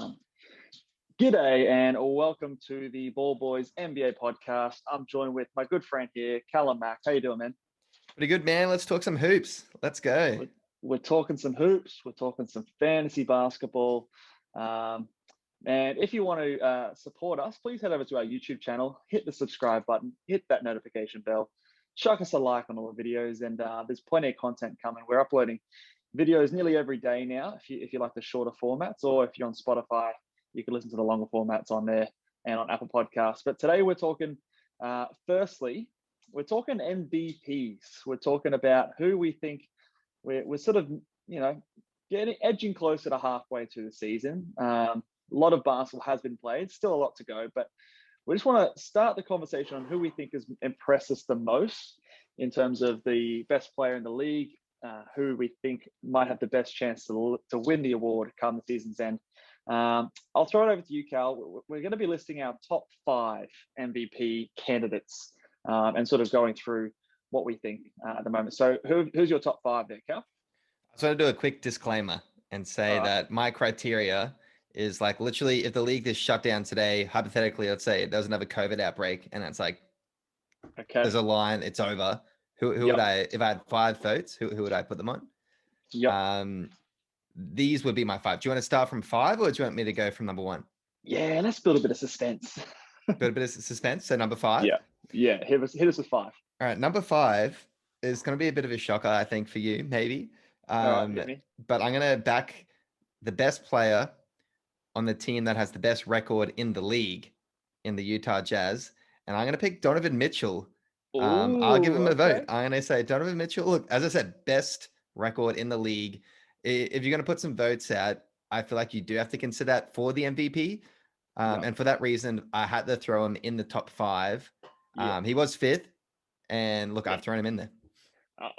one. G'day and welcome to the Ball Boys NBA podcast. I'm joined with my good friend here, Cal and Mac. How you doing, man? Pretty good, man. Let's talk some hoops. Let's go. We're talking some hoops. We're talking some fantasy basketball. And if you want to support us, please head over to our YouTube channel, hit the subscribe button, hit that notification bell, chuck us a like on all the videos, and there's plenty of content coming. We're uploading videos nearly every day now, if you like the shorter formats, or if you're on Spotify, you can listen to the longer formats on there and on Apple Podcasts. But today we're talking, firstly, we're talking MVPs. We're talking about who we think we're sort of, edging closer to halfway to the season. A lot of basketball has been played, still a lot to go, but we just want to start the conversation on who we think has impressed us the most in terms of the best player in the league, who we think might have the best chance to win the award come the season's end. I'll throw it over to you, Cal. We're going to be listing our top 5 MVP candidates and sort of going through what we think at the moment. So who's your top 5 there, Cal? I just want to do a quick disclaimer and say that my criteria is like literally if the league is shut down today, hypothetically, let's say there's another COVID outbreak and it's like, okay, there's a line, it's over. Who would if I had 5 votes, who would I put them on? Yep. These would be my 5. Do you want to start from 5 or do you want me to go from number 1? Yeah, let's build a bit of suspense. Build a bit of suspense. So number 5? Yeah. Hit us with 5. All right. Number 5 is going to be a bit of a shocker, I think, for you, maybe. All right, but I'm going to back the best player on the team that has the best record in the league in the Utah Jazz. And I'm going to pick Donovan Mitchell. I'll give him a vote. I'm going to say Donovan Mitchell. Look, as I said, best record in the league. If you're going to put some votes out, I feel like you do have to consider that for the MVP. And for that reason, I had to throw him in the top 5. He was 5th. And look, I've thrown him in there.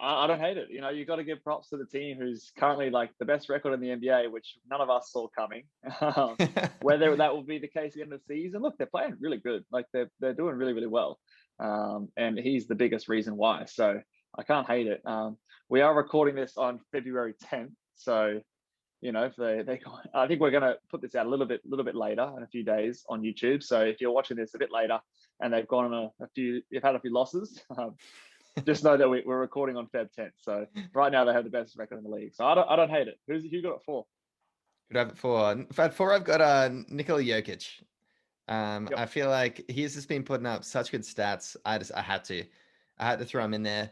I don't hate it. You got to give props to the team who's currently like the best record in the NBA, which none of us saw coming. Whether that will be the case at the end of the season, look, they're playing really good. Like they're doing really, really well. And he's the biggest reason why. So I can't hate it. We are recording this on February 10th. So, if I think we're going to put this out a little bit later in a few days on YouTube. So if you're watching this a bit later and they've gone on you've had a few losses, just know that we're recording on Feb 10th. So right now they have the best record in the league. So I don't hate it. Who got it for? Who have it for? If I had 4, I've got Nikola Jokic. I feel like he's just been putting up such good stats. I had to throw him in there.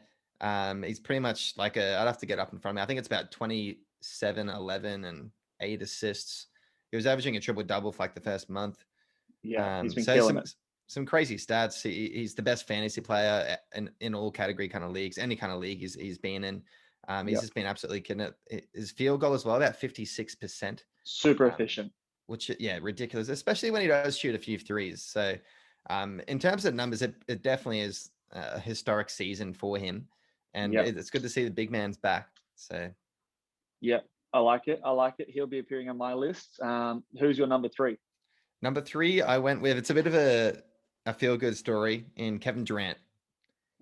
He's pretty much like I'd have to get up in front of me. I think it's about 27, 11 and 8 assists. He was averaging a triple-double for like the first month. Yeah, he's been killing it. Some crazy stats. He's the best fantasy player in all category kind of leagues, any kind of league he's been in. He's just been absolutely killing it. His field goal as well, about 56%. Super efficient. Which, ridiculous, especially when he does shoot a few threes. So in terms of numbers, it definitely is a historic season for him. And it's good to see the big man's back. So, I like it. He'll be appearing on my list. Who's your number 3? Number 3, I went with, it's a bit of a feel-good story in Kevin Durant.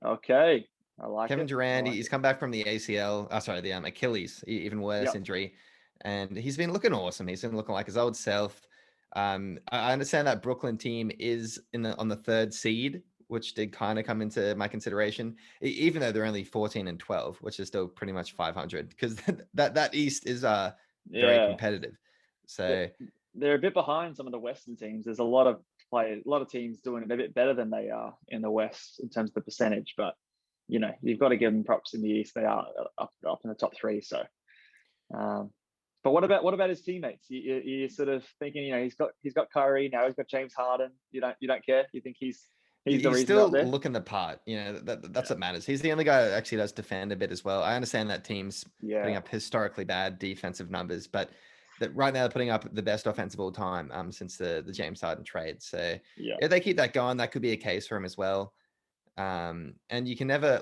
Okay. I like Kevin Durant, he's come back from the ACL, the Achilles, even worse injury. And he's been looking awesome. He's been looking like his old self. I understand that Brooklyn team is on the 3rd seed, which did kind of come into my consideration, even though they're only 14 and 12, which is still pretty much 500, because that East is very competitive. So they're a bit behind some of the Western teams. There's a lot of teams doing it a bit better than they are in the West in terms of the percentage. But you've got to give them props in the East. They are up in the top 3. So, but what about his teammates? You're sort of thinking, he's got Kyrie now. He's got James Harden. You don't care. You think he's the reason still out there? looking the part. That's what matters. He's the only guy that actually does defend a bit as well. I understand that team's putting up historically bad defensive numbers, but that right now they're putting up the best offense of all time since the James Harden trade. So if they keep that going, that could be a case for him as well. And you can never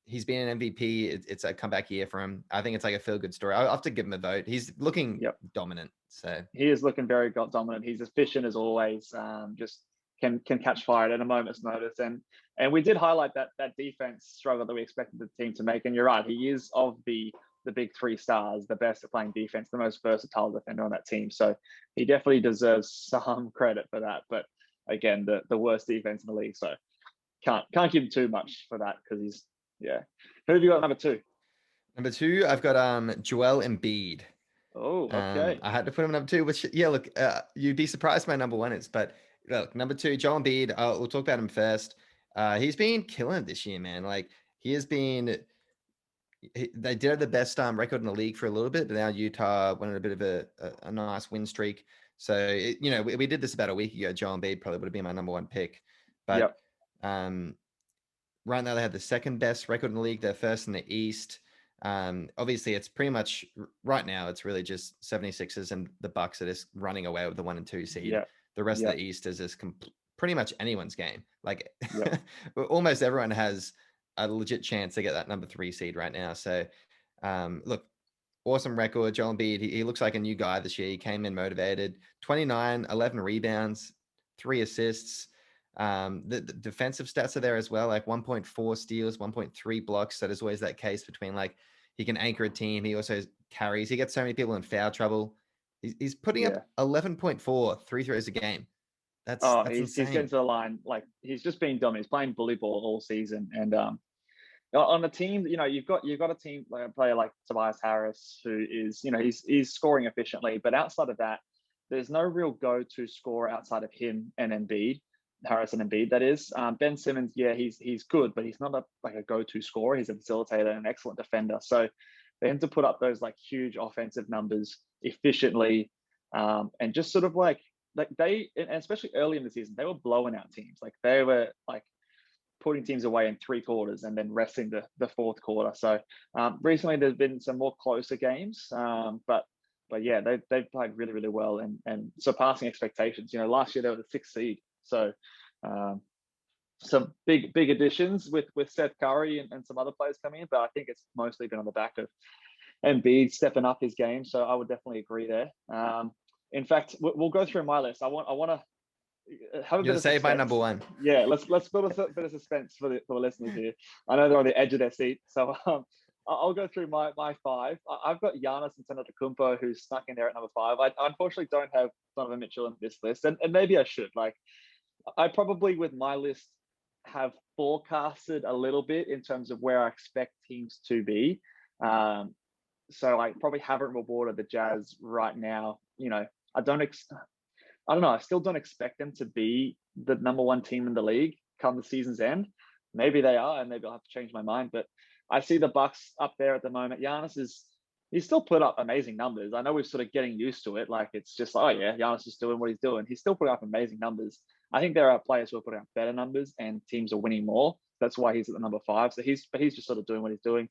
he's been an MVP. It's a comeback year for him. I think it's like a feel-good story. I'll have to give him a vote. He's looking dominant. So he is looking very dominant. He's efficient as always. Just can catch fire at a moment's notice. And we did highlight that defense struggle that we expected the team to make. And you're right, he is of the the big three stars, the best at playing defense, the most versatile defender on that team. So he definitely deserves some credit for that. But again, the worst defense in the league. So can't give him too much for that because he's yeah. Who have you got number 2? Number 2, I've got Joel Embiid. Oh, okay. I had to put him number 2, which look, you'd be surprised my number 1 is, but look, number 2, Joel Embiid. We'll talk about him first. He's been killing it this year, man. Like he has been. They did have the best record in the league for a little bit, but now Utah went on a bit of a nice win streak. So we did this about a week ago. Joel Embiid probably would have been my number 1 pick, but right now they have the second best record in the league. They're first in the East. Obviously, it's pretty much right now. It's really just 76ers and the Bucks that is running away with the 1 and 2 seed. The rest of the East is just pretty much anyone's game. Like almost everyone has a legit chance to get that number 3 seed right now. So, look, awesome record. Joel Embiid, he looks like a new guy this year. He came in motivated. 29, 11 rebounds, 3 assists. The defensive stats are there as well, like 1.4 steals, 1.3 blocks. So there's always that case between like he can anchor a team. He also carries. He gets so many people in foul trouble. He's putting up 11.4 free throws a game. That's he's insane. getting to the line. Like he's just been dominant. He's playing bully ball all season. And on the team, you've got a team like a player like Tobias Harris, who is, he's scoring efficiently. But outside of that, there's no real go-to scorer outside of him and Embiid. Harris and Embiid, that is. Ben Simmons, he's good, but he's not a go-to scorer. He's a facilitator and an excellent defender. So they him to put up those like huge offensive numbers efficiently, and just sort of like they, and especially early in the season, they were blowing out teams. Like they were like putting teams away in 3 quarters and then resting the fourth quarter. So recently there's been some more closer games, but yeah, they've played really, really well and surpassing expectations. Last year they were the 6th seed. So some big additions with Seth Curry and some other players coming in, but I think it's mostly been on the back of Embiid stepping up his game. So I would definitely agree there. In fact, we'll go through my list. I want to have a bit of save my number 1. Yeah, let's build a bit of suspense for the listeners here. I know they're on the edge of their seat, so I'll go through my 5. I've got Giannis Antetokounmpo, who's snuck in there at number 5. I unfortunately don't have Donovan Mitchell in this list, and maybe I should. Like, I probably with my list have forecasted a little bit in terms of where I expect teams to be. So I probably haven't rewarded the Jazz right now. I don't know. I still don't expect them to be the number 1 team in the league come the season's end. Maybe they are, and maybe I'll have to change my mind. But I see the Bucks up there at the moment. He's still put up amazing numbers. I know we're sort of getting used to it. Like it's just, oh yeah, Giannis is doing what he's doing. He's still putting up amazing numbers. I think there are players who are putting up better numbers, and teams are winning more. That's why he's at the number 5. So he's just sort of doing what he's doing.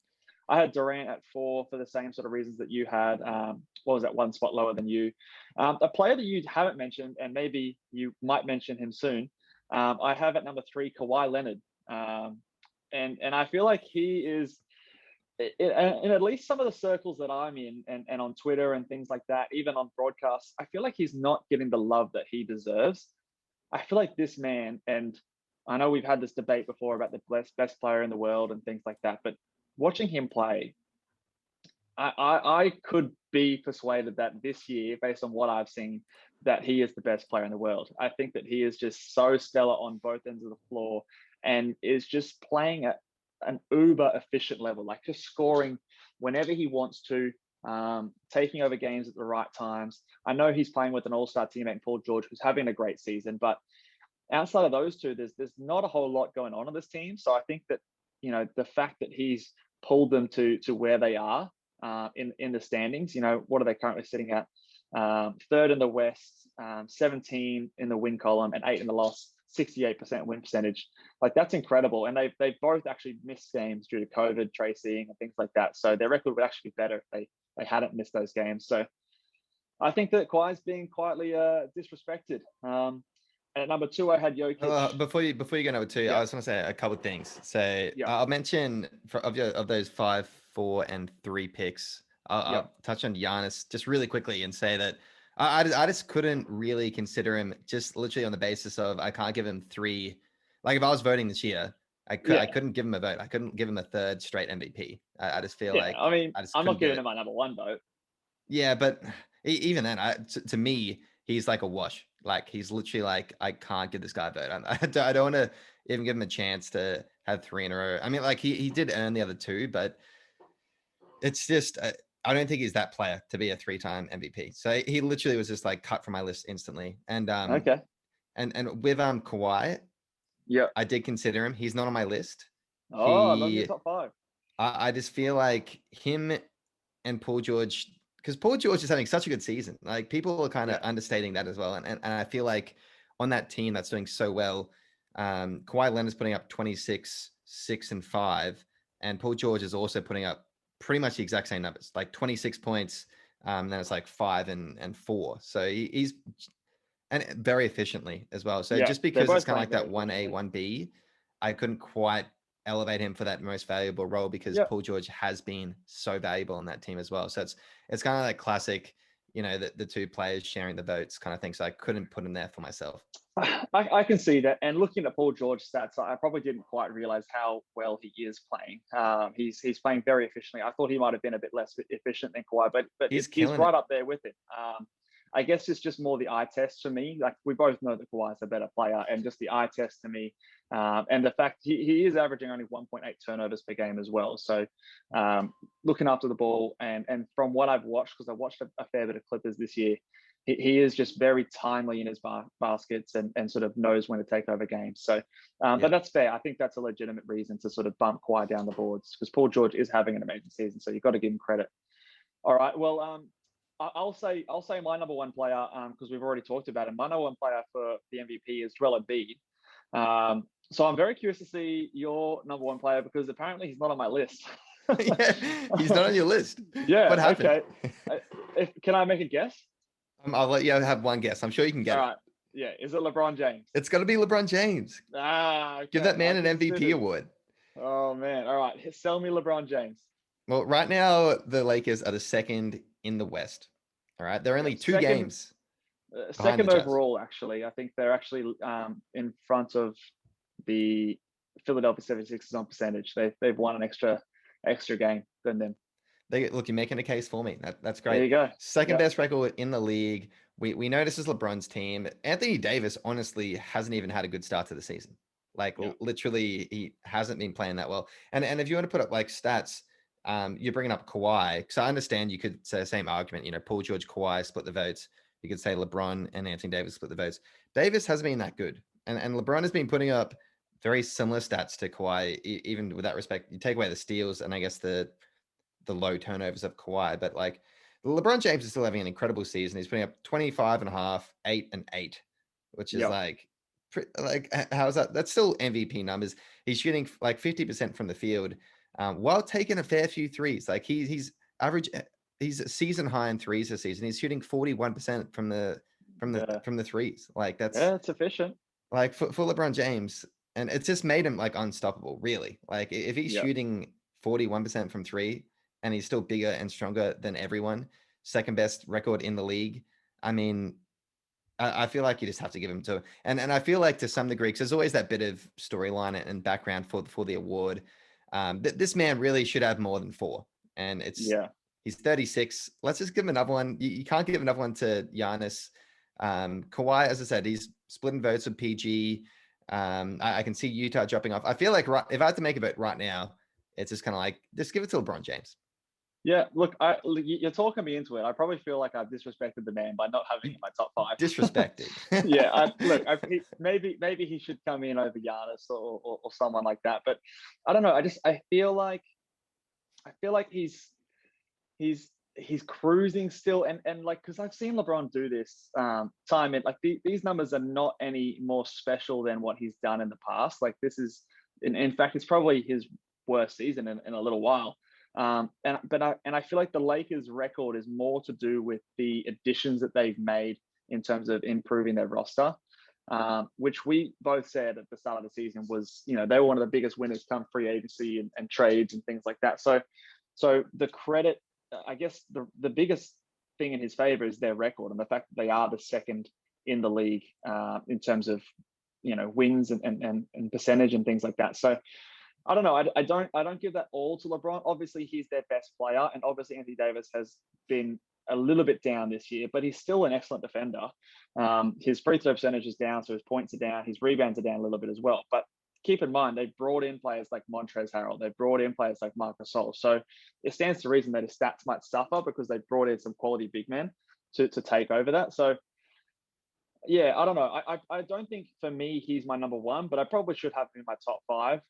I had Durant at 4 for the same sort of reasons that you had. What was that, 1 spot lower than you? A player that you haven't mentioned, and maybe you might mention him soon. I have at number 3, Kawhi Leonard. And I feel like he is, in at least some of the circles that I'm in and on Twitter and things like that, even on broadcasts, I feel like he's not getting the love that he deserves. I feel like this man, and I know we've had this debate before about the best player in the world and things like that, but watching him play, I could be persuaded that this year, based on what I've seen, that he is the best player in the world. I think that he is just so stellar on both ends of the floor and is just playing at an uber efficient level, like just scoring whenever he wants to, taking over games at the right times. I know he's playing with an all-star teammate in Paul George, who's having a great season, but outside of those two, there's not a whole lot going on in this team. So I think that, the fact that he's pulled them to where they are in the standings, what are they currently sitting at? 3rd in the West, 17 in the win column, and 8 in the loss, 68% win percentage. Like that's incredible. And they've both actually missed games due to COVID, tracing, and things like that. So their record would actually be better if they hadn't missed those games. So I think that Kawhi's being quietly disrespected. And at number 2, I had Jokic. Before you go number 2, I was going to say a couple of things. So I'll mention of those 5, 4, and 3 picks. I'll touch on Giannis just really quickly and say that I just couldn't really consider him just literally on the basis of I can't give him 3. Like if I was voting this year, I couldn't give him a vote. I couldn't give him a 3rd straight MVP. I just feel Yeah, like I mean, I just I'm not couldn't get giving it. him my number one vote. Yeah, but even then, to me, he's like a wash. Like he's literally like, I can't give this guy a vote. I don't want to even give him a chance to have 3 in a row. I mean, like he did earn the other 2, but it's just I don't think he's that player to be a 3-time MVP. So he literally was just like cut from my list instantly. And Okay. and with Kawhi, Yeah. I did consider him. He's not on my list. Oh, not in your He top five. I just feel like him and Paul George, because Paul George is having such a good season. Like people are kind of Yeah. understating that as well. And I feel like on that team that's doing so well, Kawhi Leonard's putting up 26, 6, and 5. And Paul George is also putting up pretty much the exact same numbers, like 26 points. Then it's like 5 and 4. So he's and very efficiently as well. So Yeah. just They're because it's both kind of playing like very that 1A, efficiently. 1B, I couldn't quite elevate him for that most valuable role because Yeah. Paul George has been so valuable on that team as well. So it's kind of like classic, the 2 players sharing the votes kind of thing. So I couldn't put him there for myself. I can see that. And looking at Paul George's stats, I probably didn't quite realize how well he is playing. He's playing very efficiently. I thought he might have been a bit less efficient than Kawhi, but He's he's killing right it. up there with him. I guess it's just more the eye test for me. Like we both know that Kawhi's a better player, and just the eye test to me, and the fact he is averaging only 1.8 turnovers per game as well. So looking after the ball, and from what I've watched, because I watched a fair bit of Clippers this year, he is just very timely in his baskets and sort of knows when to take over games. So, but that's fair. I think that's a legitimate reason to sort of bump Kawhi down the boards because Paul George is having an amazing season. So you've got to give him credit. All right. Well, I'll say my number one player because we've already talked about him. My number one player for the MVP is Joel Embiid. So I'm very curious to see your number one player because apparently he's not on my list. Yeah, he's not on your list. Yeah. What happened? Okay. Can I make a guess? I'll let you have one guess. I'm sure you can get All it. right. Yeah. Is it LeBron James? It's got to be LeBron James. Give Okay. that man I an MVP considered. award. Oh man. All right. Sell me LeBron James. Well, right now the Lakers are the 2nd in the West. All right, they're only Yep. 2 Second. games behind the Second Jazz. overall. Actually, I think they're actually in front of the Philadelphia 76ers on percentage. They've won an extra game than them. Look, you're making a case for me. That's There great. you go. Second Yep. best record in the league. We know this is LeBron's team. Anthony Davis honestly hasn't even had a good start to the season. Like Yeah. literally, he hasn't been playing that well. And if you want to put up like stats, you're bringing up Kawhi because I understand you could say the same argument. Paul George, Kawhi split the votes. You could say LeBron and Anthony Davis split the votes. Davis hasn't been that good, and LeBron has been putting up very similar stats to Kawhi. Even with that respect, you take away the steals and I guess the low turnovers of Kawhi, but like LeBron James is still having an incredible season. He's putting up 25 and a half, 8 and 8, which is Yep. like how's that? That's still MVP numbers. He's shooting like 50% from the field, while taking a fair few threes. Like he's average, he's a season high in threes this season. He's shooting 41% from Yeah. the threes. Like that's Yeah. It's efficient. like for LeBron James, and it's just made him like unstoppable, really. Like if he's Yeah. shooting 41% from 3 and he's still bigger and stronger than everyone, second best record in the league. I mean, I feel like you just have to give him to, and I feel like to some degree, because there's always that bit of storyline and background for the award. This man really should have more than 4, and Yeah. he's 36. Let's just give him another one. You can't give another one to Giannis. Kawhi, as I said, he's splitting votes with PG. I can see Utah dropping off. I feel like if I had to make a vote right now, it's just kind of like just give it to LeBron James. Yeah, look, you're talking me into it. I probably feel like I've disrespected the man by not having him in my top 5. Disrespected. Yeah, maybe he should come in over Giannis or someone like that. But I don't know. I feel like he's cruising still, and like because I've seen LeBron do this time, and like these numbers are not any more special than what he's done in the past. Like this is, in fact, it's probably his worst season in a little while. And I feel like the Lakers' record is more to do with the additions that they've made in terms of improving their roster, which we both said at the start of the season was, they were one of the biggest winners come free agency and trades and things like that. So the credit, I guess the biggest thing in his favor is their record and the fact that they are the 2nd in the league in terms of wins and percentage and things like that. So I don't know. I don't give that all to LeBron. Obviously, he's their best player, and obviously Anthony Davis has been a little bit down this year, but he's still an excellent defender. His free throw percentage is down, so his points are down. His rebounds are down a little bit as well. But keep in mind, they brought in players like Montrezl Harrell. They brought in players like Marc Gasol. So it stands to reason that his stats might suffer because they brought in some quality big men to take over that. So yeah, I don't know. I don't think for me he's my number one, but I probably should have him in my top five.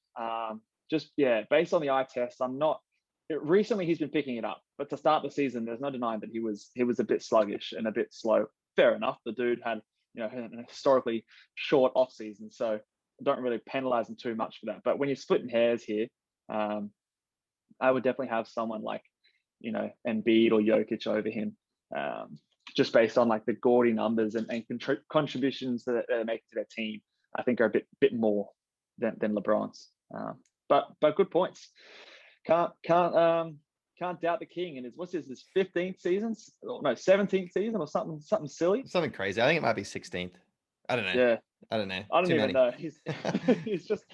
Just yeah, based on the eye test, I'm not. Recently, he's been picking it up, but to start the season, there's no denying that he was a bit sluggish and a bit slow. Fair enough. The dude had an historically short off season, so I don't really penalize him too much for that. But when you're splitting hairs here, I would definitely have someone like Embiid or Jokic over him. Just based on like the gaudy numbers and contributions that they're making to their team, I think are a bit more than LeBron's. But good points. Can't doubt the king. And what's his 15th season? Oh, no, 17th season or something silly. Something crazy. I think it might be 16th. I don't know. Yeah, I don't know. I don't even know. He's just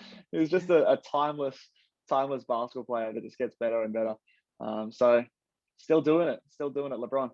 a timeless basketball player that just gets better and better. So still doing it, LeBron.